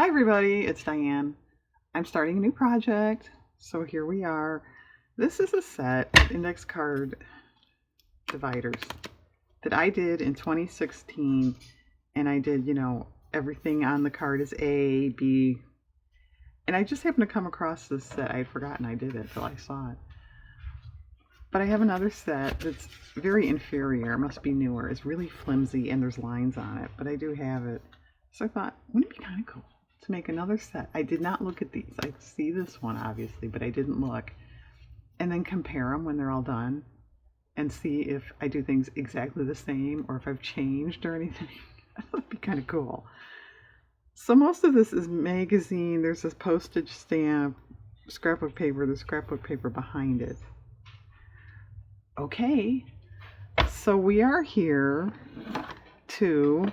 Hi everybody, it's Diane. I'm starting a new project, so here we are. This is a set of index card dividers that I did in 2016, and I did, everything on the card is A, B, and I just happened to come across this set. I had forgotten I did it till I saw it. But I have another set that's very inferior. It must be newer. It's really flimsy and there's lines on it, but I do have it. So I thought, wouldn't it be kind of cool to make another set? I did not look at these. I see this one, obviously, but I didn't look. And then compare them when they're all done and see if I do things exactly the same or if I've changed or anything. That would be kind of cool. So most of this is magazine. There's this postage stamp, scrapbook paper, the scrapbook paper behind it. Okay, so we are here to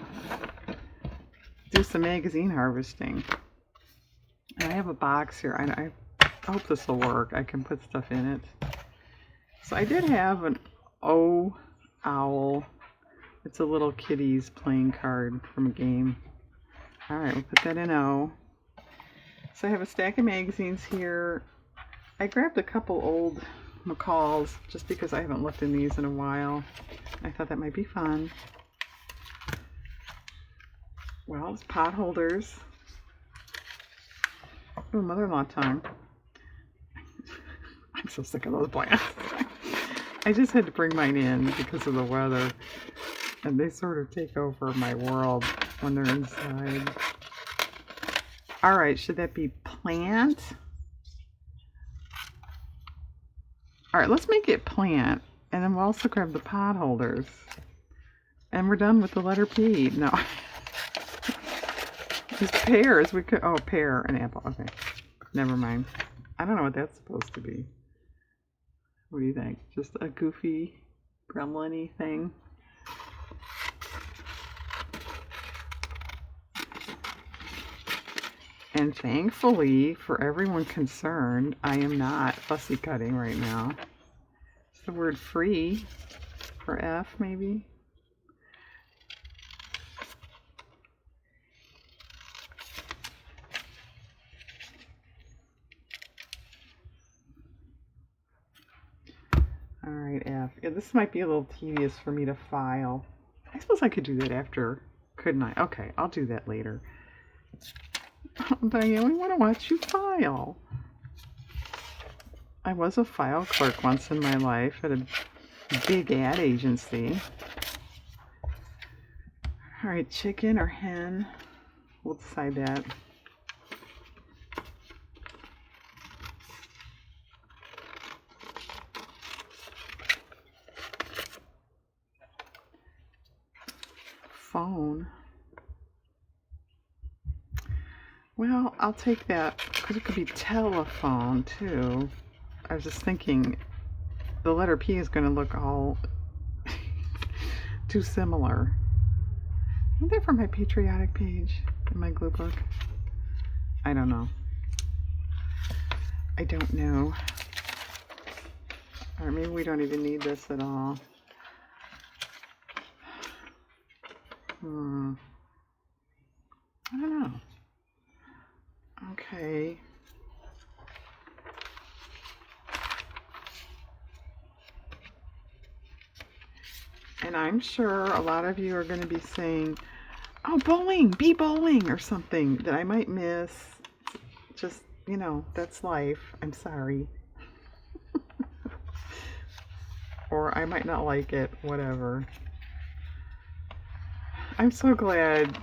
do some magazine harvesting. And I have a box here. I hope this will work. I can put stuff in it. So I did have an O Owl. It's a little kitties playing card from a game. All right, we'll put that in O. So I have a stack of magazines here. I grabbed a couple old McCall's just because I haven't looked in these in a while. I thought that might be fun. Well, it's pot holders. Oh, mother-in-law tongue. I'm so sick of those plants. I just had to bring mine in because of the weather. And they sort of take over my world when they're inside. All right, should that be plant? All right, let's make it plant. And then we'll also grab the pot holders. And we're done with the letter P. No. These pears, we could, oh, pear and apple. Okay, never mind. I don't know what that's supposed to be. What do you think? Just a goofy, gremlin-y thing? And thankfully, for everyone concerned, I am not fussy cutting right now. It's the word free for F, maybe? All right, F. Yeah, this might be a little tedious for me to file. I suppose I could do that after, couldn't I? Okay, I'll do that later. Diane, we want to watch you file. I was a file clerk once in my life at a big ad agency. All right, chicken or hen? We'll decide that. Phone. Well, I'll take that because it could be telephone too. I was just thinking the letter P is going to look all too similar. Are they from my patriotic page in my glue book? I don't know. I don't know. Or maybe we don't even need this at all. I don't know. Okay. And I'm sure a lot of you are going to be saying, oh, bowling, be bowling or something that I might miss. Just, that's life. I'm sorry. Or I might not like it, whatever. I'm so glad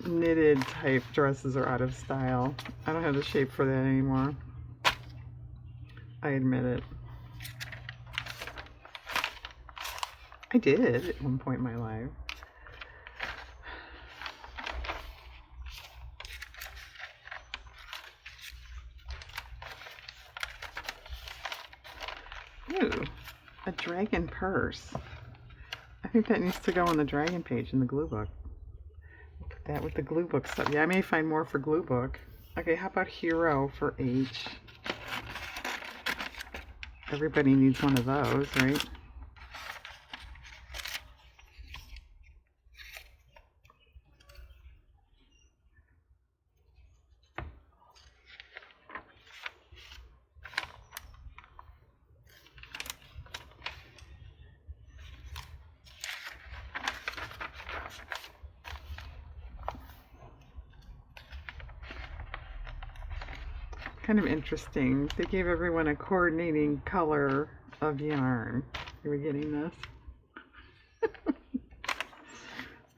knitted type dresses are out of style. I don't have the shape for that anymore. I admit it. I did at one point in my life. Ooh, a dragon purse. I think that needs to go on the dragon page in the glue book. Put that with the glue book stuff. Yeah, I may find more for glue book. Okay, how about hero for H? Everybody needs one of those, right? kind of interesting. They gave everyone a coordinating color of yarn. Are we getting this?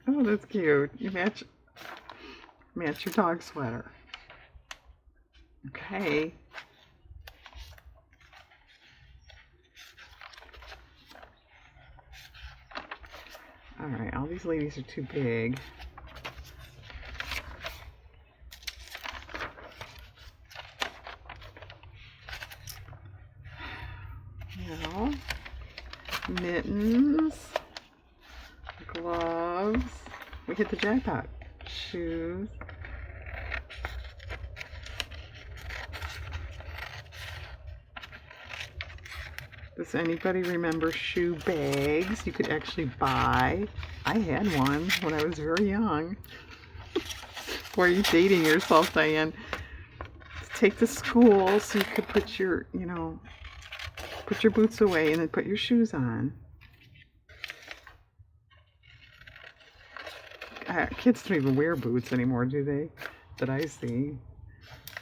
Oh, that's cute. You match your dog sweater. Okay. Alright, all these ladies are too big. Now, mittens, gloves. We hit the jackpot. Shoes. Does anybody remember shoe bags you could actually buy? I had one when I was very young. Why are you dating yourself, Diane? To take to school so you could put your, put your boots away and then put your shoes on. Kids don't even wear boots anymore, do they? That I see.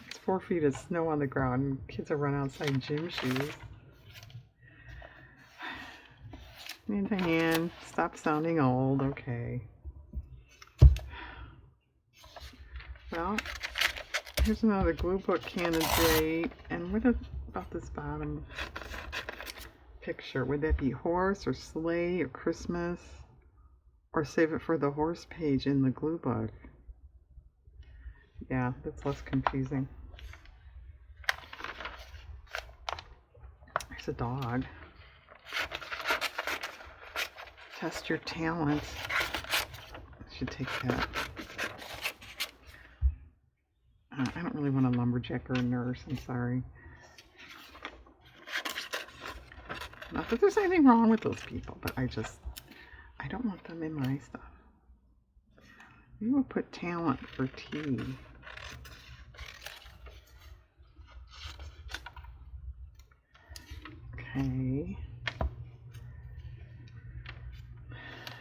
It's 4 feet of snow on the ground and kids are running outside gym shoes. And Diane, stop sounding old, okay. Well, here's another glue book candidate. And what about this bottom picture? Would that be horse or sleigh or Christmas? Or save it for the horse page in the glue book? Yeah, that's less confusing. There's a dog. Test your talent. I should take that. I don't really want a lumberjack or a nurse, I'm sorry. Not that there's anything wrong with those people, but I don't want them in my stuff. We will put talent for T. Okay.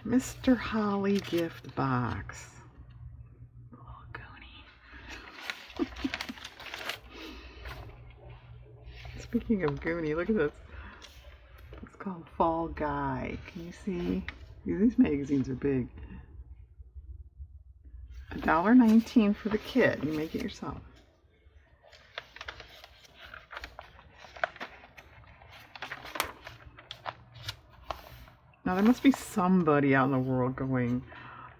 Mr. Holly gift box. Oh, Goonie. Speaking of Goonie, look at this. It's called Fall Guy. Can you see? These magazines are big. $1.19 for the kit. You make it yourself. Now there must be somebody out in the world going,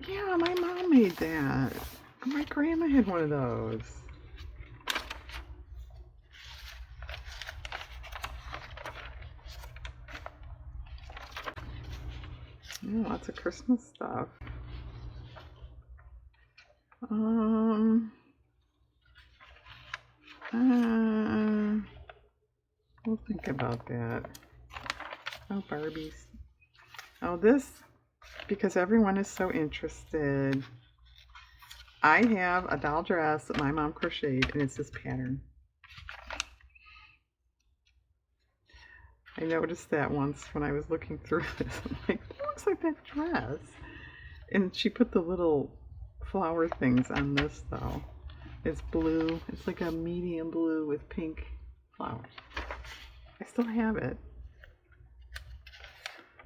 yeah, my mom made that. My grandma had one of those. Yeah, lots of Christmas stuff. We'll think about that. Oh, Barbies. Oh, this, because everyone is so interested. I have a doll dress that my mom crocheted, and it's this pattern. I noticed that once when I was looking through this. I'm like, it looks like that dress. And she put the little flower things on this, though. It's blue. It's like a medium blue with pink flowers. I still have it.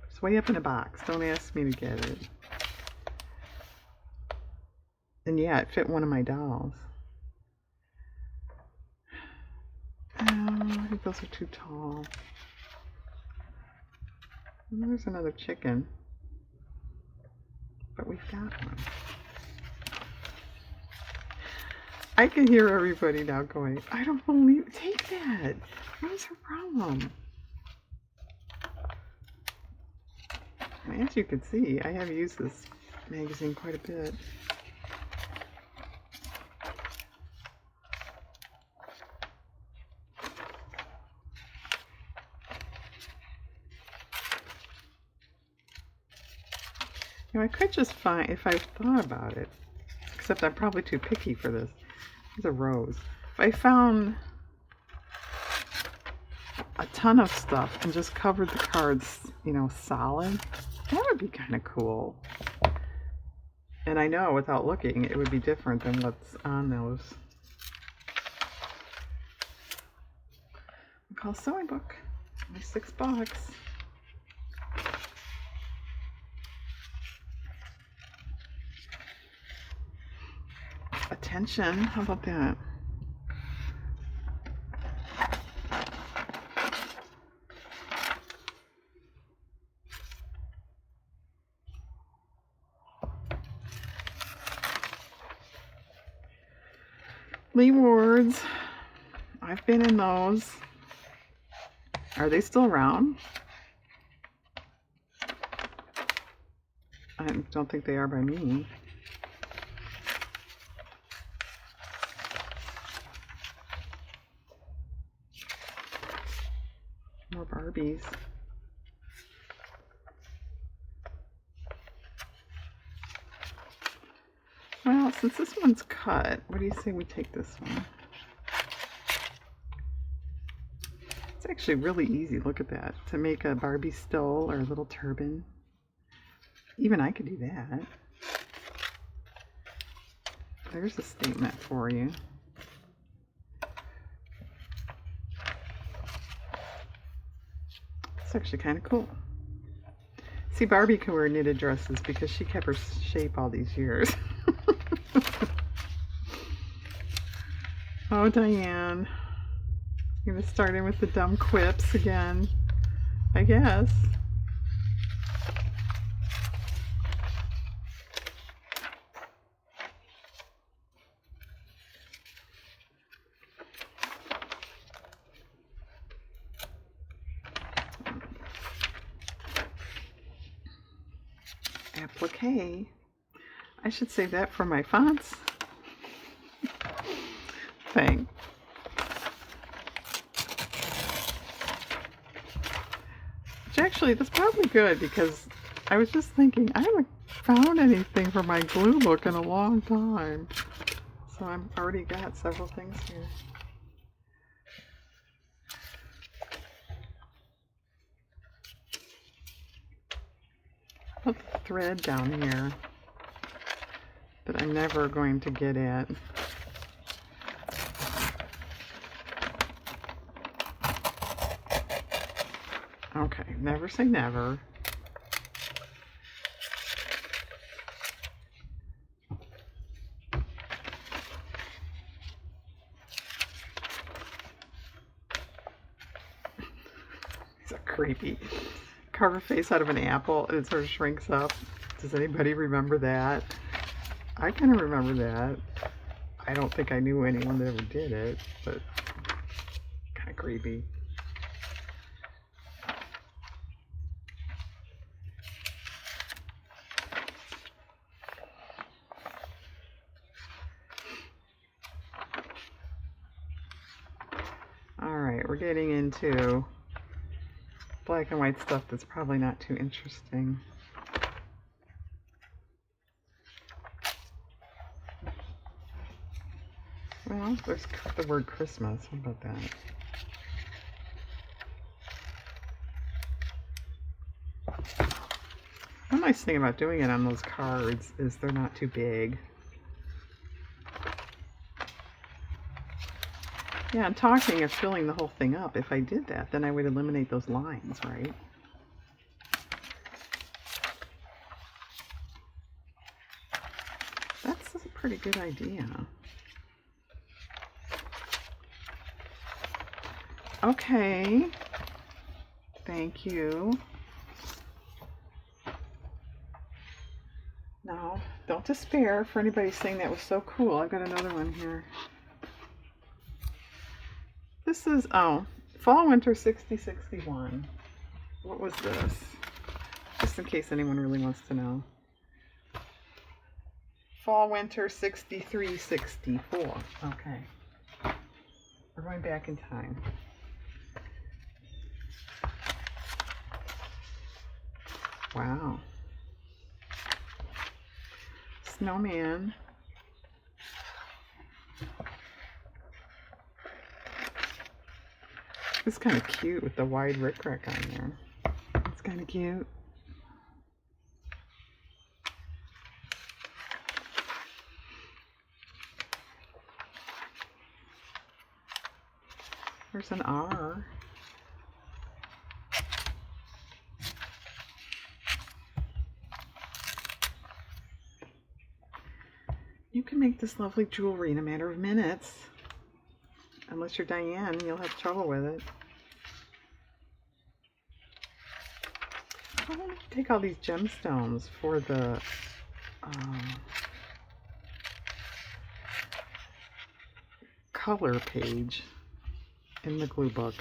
It's way up in a box. Don't ask me to get it. And yeah, it fit one of my dolls. I think those are too tall. And there's another chicken. But we've got one. I can hear everybody now going, I don't believe, take that. What is her problem? And as you can see, I have used this magazine quite a bit. I could just find, if I thought about it, except I'm probably too picky for this. There's a rose. If I found a ton of stuff and just covered the cards, solid, that would be kind of cool. And I know without looking, it would be different than what's on those. call sewing book. Only $6. Attention, how about that? Lee Wards. I've been in those. Are they still around? I don't think they are by me. More Barbies. Well, since this one's cut, what do you say we take this one? It's actually really easy, look at that, to make a Barbie stole or a little turban. Even I could do that. There's a statement for you. It's actually kind of cool. See, Barbie can wear knitted dresses because she kept her shape all these years. Oh, Diane. I'm going to start in with the dumb quips again, I guess. Applique. I should save that for my fonts thing. Which actually, that's probably good because I was just thinking, I haven't found anything for my glue book in a long time. So I've already got several things here. Put the thread down here that I'm never going to get at. Okay, never say never. So creepy. Carve a face out of an apple and it sort of shrinks up. Does anybody remember that? I kind of remember that. I don't think I knew anyone that ever did it, but kind of creepy. Alright, we're getting into black and white stuff that's probably not too interesting. Well, there's the word Christmas. What about that? One nice thing about doing it on those cards is they're not too big. Yeah, and talking of filling the whole thing up, if I did that, then I would eliminate those lines, right? That's a pretty good idea. Okay. Thank you. Now, don't despair for anybody saying that was so cool. I've got another one here. This is, oh, Fall Winter 6061. What was this? Just in case anyone really wants to know. Fall Winter 6364. Okay. We're going back in time. Wow. Snowman. It's kind of cute with the wide rickrack on there. It's kind of cute. There's an R. You can make this lovely jewelry in a matter of minutes. Unless you're Diane, you'll have trouble with it. Why don't you take all these gemstones for the color page in the glue book.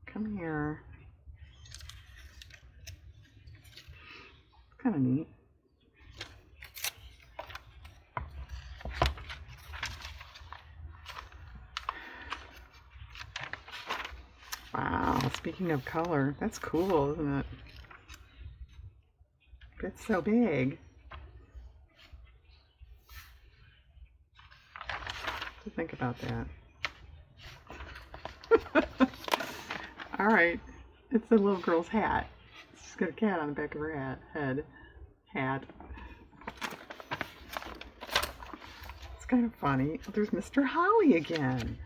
Come here. Kind of neat. Wow, speaking of color, that's cool, isn't it? It's so big. To think about that. All right, it's the little girl's hat. She's got a cat on the back of her hat. It's kind of funny. There's Mr. Holly again.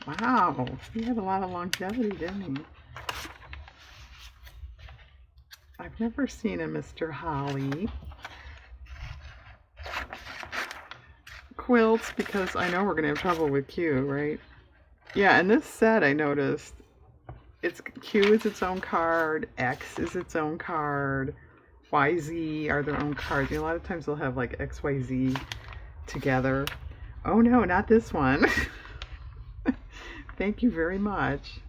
Wow, he had a lot of longevity, didn't he? I've never seen a Mr. Holly. Quilts, because I know we're going to have trouble with Q, right? Yeah, and this set I noticed, Q is its own card, X is its own card, YZ are their own cards. You know, a lot of times they'll have like XYZ together. Oh no, not this one. Thank you very much.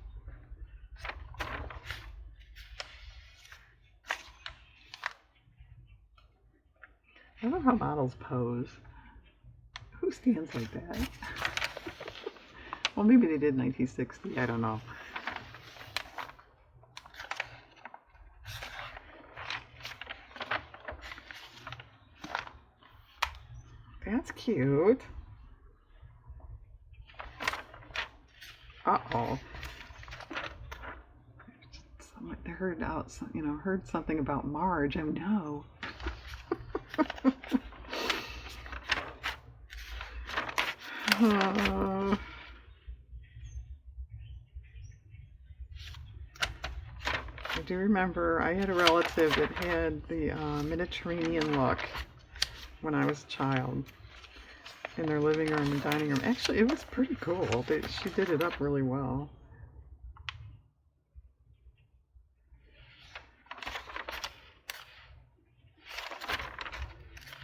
I love how models pose. Who stands like that? Well, maybe they did 1960. I don't know. That's cute. Uh-oh. Someone heard something about Marge. Oh no. I do remember I had a relative that had the Mediterranean look when I was a child in their living room and dining room. Actually, it was pretty cool. She did it up really well.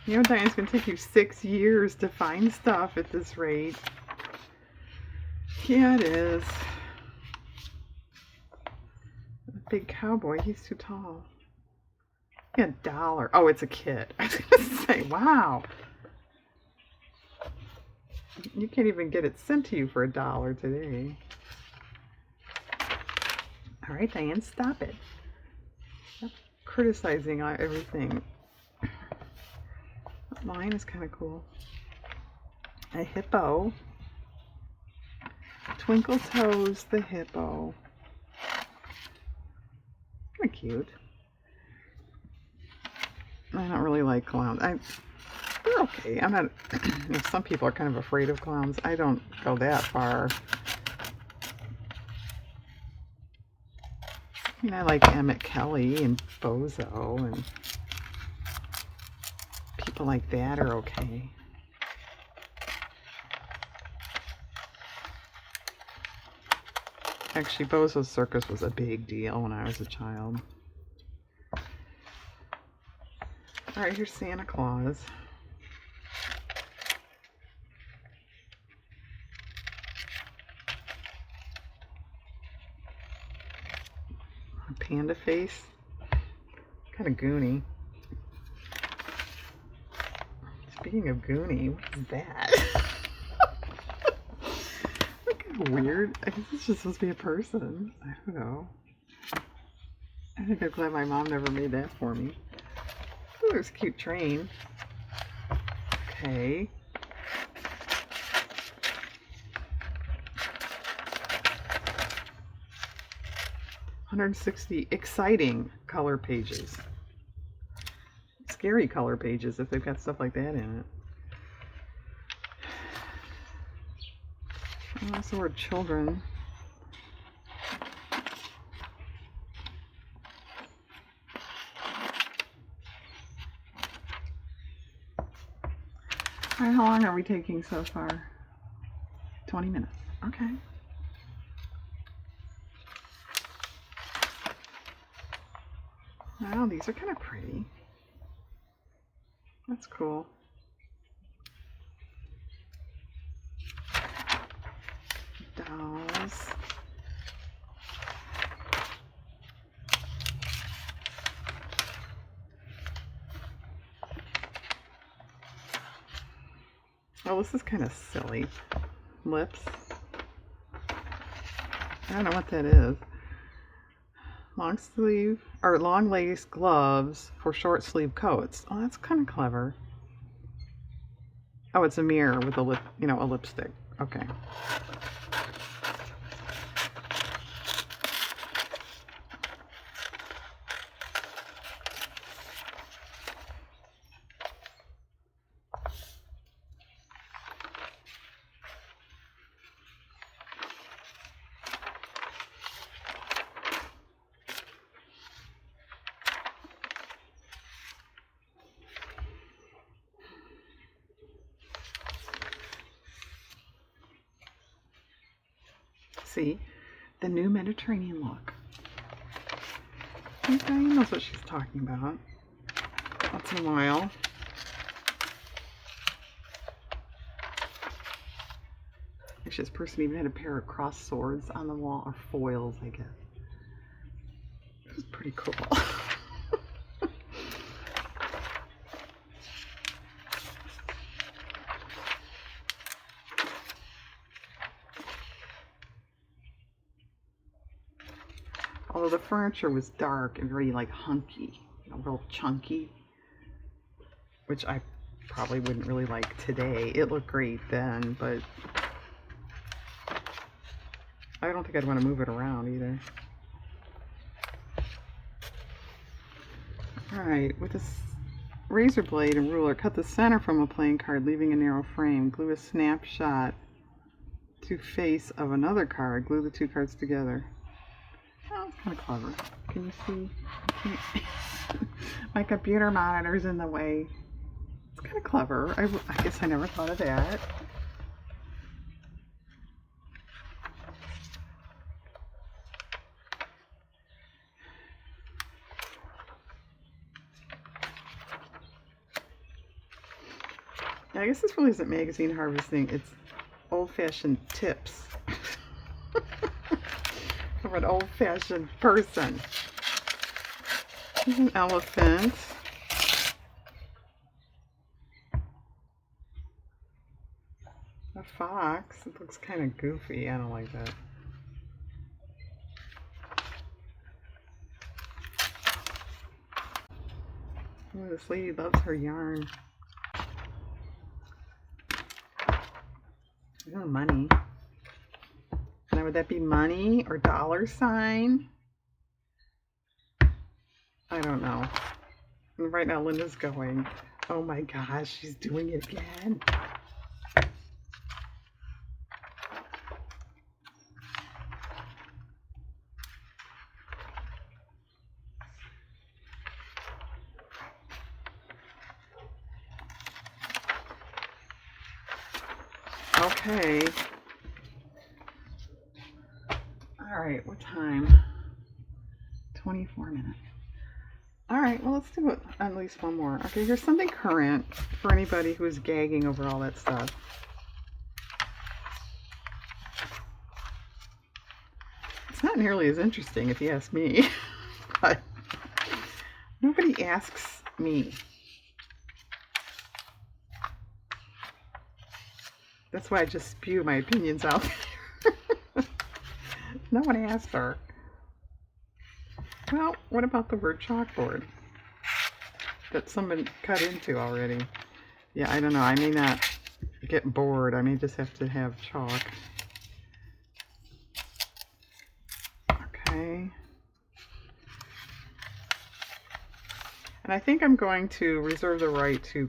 You know, Diane, it's going to take you 6 years to find stuff at this rate. Yeah, it is. A big cowboy, he's too tall. Yeah, $1. Oh, it's a kit. I was going to say, wow. You can't even get it sent to you for $1 today. All right, Diane, stop it. Stop criticizing everything. Mine is kind of cool. A hippo. Twinkle Toes the hippo. Kind of cute. I don't really like clowns. They're okay. I'm not. Some people are kind of afraid of clowns. I don't go that far. I mean, I like Emmett Kelly and Bozo, and people like that are okay. Actually, Bozo's Circus was a big deal when I was a child. Alright, here's Santa Claus. A panda face. Kind of goony. Speaking of goony, what is that? Kind of weird. I guess it's just supposed to be a person. I don't know. I think I'm glad my mom never made that for me. Oh, there's a cute train. Okay. $160 exciting color pages. Scary color pages if they've got stuff like that in it. Oh, that's the word children. All right, how long are we taking so far? 20 minutes. Okay. Wow, these are kind of pretty. That's cool. Dolls. Oh, this is kind of silly. Lips. I don't know what that is. Long sleeve or long lace gloves for short sleeve coats. Oh, that's kind of clever. Oh, it's a mirror with a lip, a lipstick. Okay. See, the new Mediterranean look. Okay, knows what she's talking about. Once in a while. Actually, this person even had a pair of crossed swords on the wall, or foils, I guess. This is pretty cool. Although the furniture was dark and very like hunky, real chunky, which I probably wouldn't really like today. It looked great then, but I don't think I'd want to move it around either. Alright, with this razor blade and ruler, cut the center from a playing card, leaving a narrow frame. Glue a snapshot to face of another card. Glue the two cards together. Oh, it's kind of clever. Can you see? My computer monitor's in the way. It's kind of clever. I guess I never thought of that. I guess this really isn't magazine harvesting. It's old-fashioned tips. From an old-fashioned person. Here's an elephant. A fox. It looks kind of goofy. I don't like that. Oh, this lady loves her yarn. Oh, money. Now, would that be money or dollar sign? I don't know. And right now, Linda's going, oh my gosh, she's doing it again. Okay. All right, what time? 24 minutes. All right, well, let's do it at least one more. Okay, here's something current for anybody who is gagging over all that stuff. It's not nearly as interesting if you ask me, but nobody asks me. That's why I just spew my opinions out there. No one asked her. Well, what about the word chalkboard that someone cut into already? Yeah, I don't know. I may not get bored. I may just have to have chalk. Okay. And I think I'm going to reserve the right to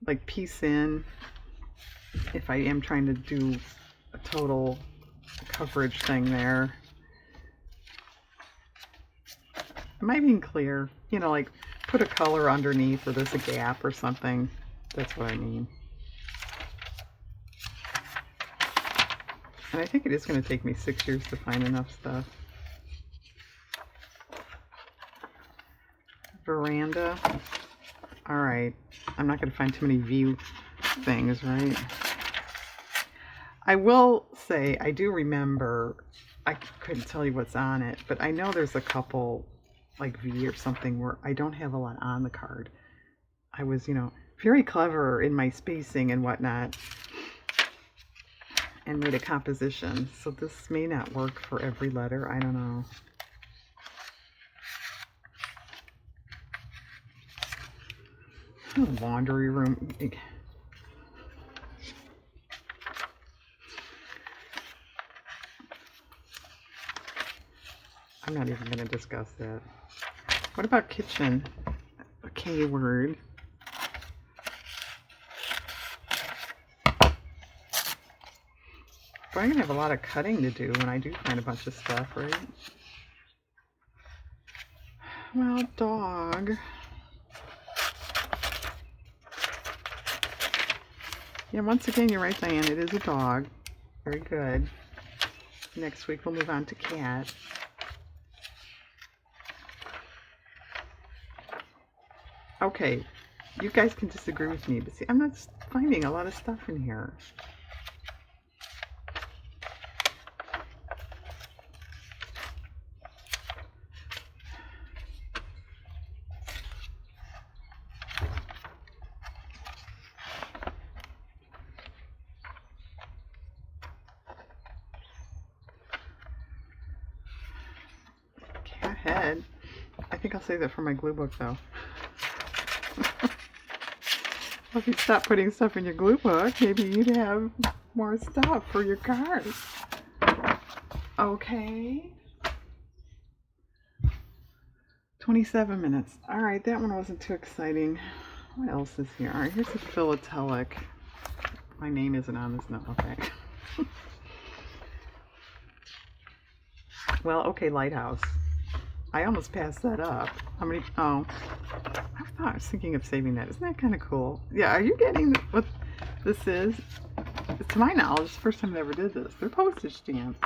like piece in if I am trying to do a total coverage thing there. Am I being clear? Like put a color underneath or there's a gap or something. That's what I mean. And I think it is going to take me 6 years to find enough stuff. Veranda. Alright. I'm not going to find too many view things, right? I will say, I do remember, I couldn't tell you what's on it, but I know there's a couple, like V or something, where I don't have a lot on the card. I was, very clever in my spacing and whatnot, and made a composition. So this may not work for every letter. I don't know. Oh, laundry room. I'm not even going to discuss that. What about kitchen? A K word. But I'm going to have a lot of cutting to do when I do find a bunch of stuff, right? Well, dog. Yeah, once again, you're right, Diane. It is a dog. Very good. Next week, we'll move on to cat. Okay, you guys can disagree with me, but see, I'm not finding a lot of stuff in here. Cat head. I think I'll save that for my glue book, though. Well, if you stop putting stuff in your glue book, maybe you'd have more stuff for your cards. Okay. 27 minutes. All right, that one wasn't too exciting. What else is here? All right, here's a philatelic. My name isn't on this note. Okay. Well, okay, lighthouse. I almost passed that up. How many? Oh, I was thinking of saving that. Isn't that kind of cool? Yeah, are you getting what this is? To my knowledge, it's the first time I ever did this. They're postage stamps.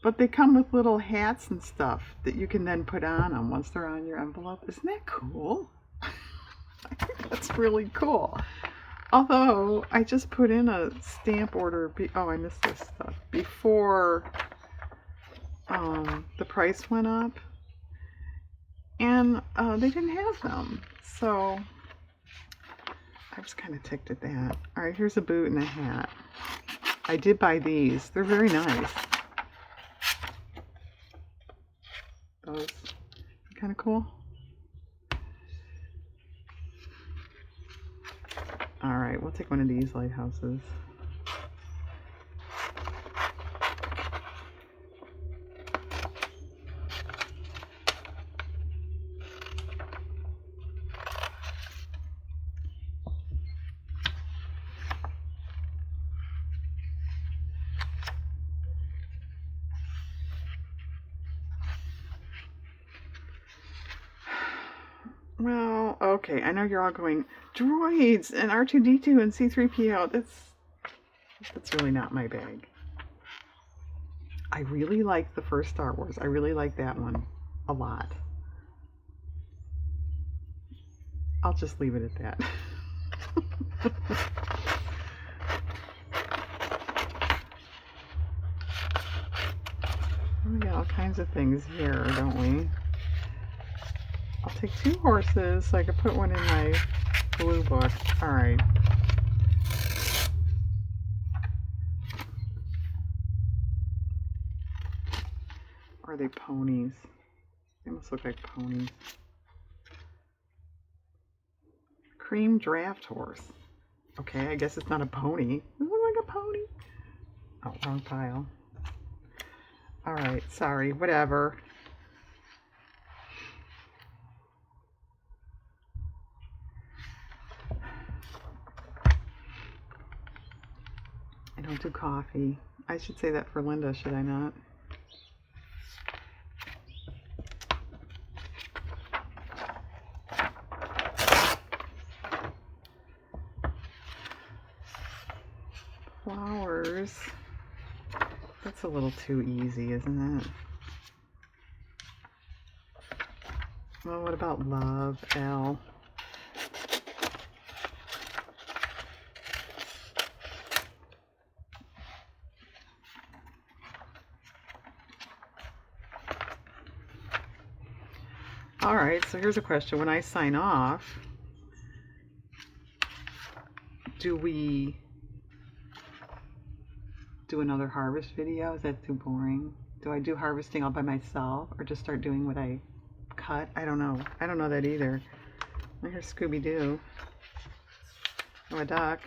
But they come with little hats and stuff that you can then put on them once they're on your envelope. Isn't that cool? I think that's really cool. Although, I just put in a stamp order. Oh, I missed this stuff. Before the price went up. And they didn't have them. So I was kind of ticked at that. All right, here's a boot and a hat. I did buy these. They're very nice. Those are kind of cool. All right, we'll take one of these lighthouses. Well, okay, I know you're all going, droids and R2-D2 and C-3PO. That's really not my bag. I really like the first Star Wars. I really like that one a lot. I'll just leave it at that. We got all kinds of things here, don't we? I'll take 2 horses so I can put one in my glue book. Alright. Or are they ponies? They must look like ponies. Cream draft horse. Okay, I guess it's not a pony. Does it look like a pony? Oh, wrong pile. Alright, sorry, whatever. I don't do coffee. I should say that for Linda, should I not? Flowers. That's a little too easy, isn't it? Well, what about love, L? All right, so here's a question. When I sign off, do we do another harvest video? Is that too boring? Do I do harvesting all by myself or just start doing what I cut? I don't know. I don't know that either. Here's Scooby-Doo. Oh, a duck.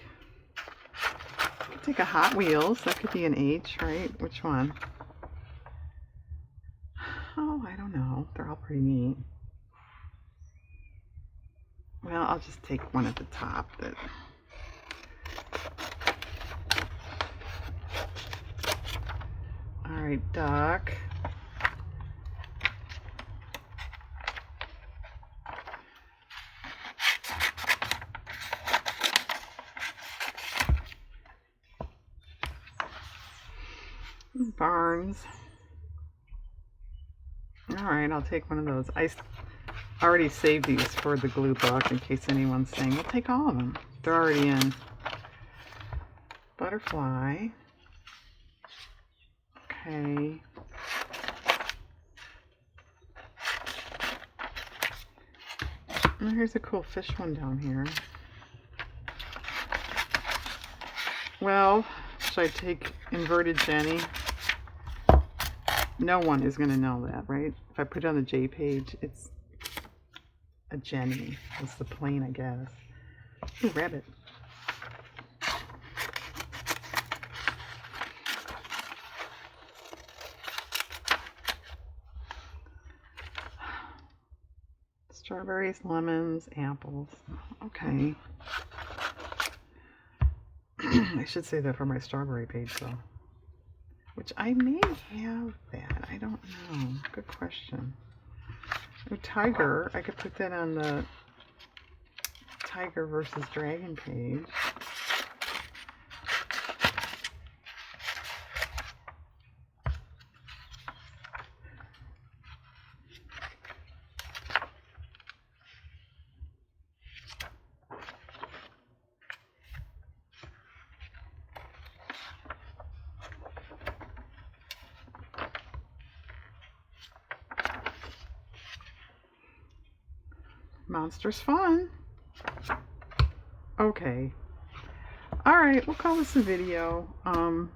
Could take a Hot Wheels. That could be an H, right? Which one? Oh, I don't know. They're all pretty neat. Well, I'll just take one at the top that... All right, duck. Barns. All right, I'll take one of those. I already saved these for the glue book in case anyone's saying, we'll take all of them. They're already in. Butterfly. Okay. Oh, here's a cool fish one down here. Well, should I take Inverted Jenny? No one is going to know that, right? If I put it on the J page, it's a Jenny. It's the plane, I guess. Ooh, rabbit. Strawberries, lemons, apples. Okay. I should say that for my strawberry page, though. Which I may have that. I don't know. Good question. Oh, tiger. I could put that on the tiger versus dragon page. Monsters fun. Okay. All right, we'll call this a video. I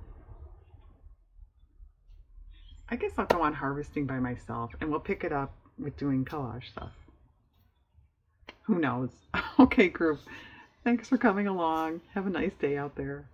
guess I'll go on harvesting by myself and we'll pick it up with doing collage stuff. Who knows? Okay, group. Thanks for coming along. Have a nice day out there.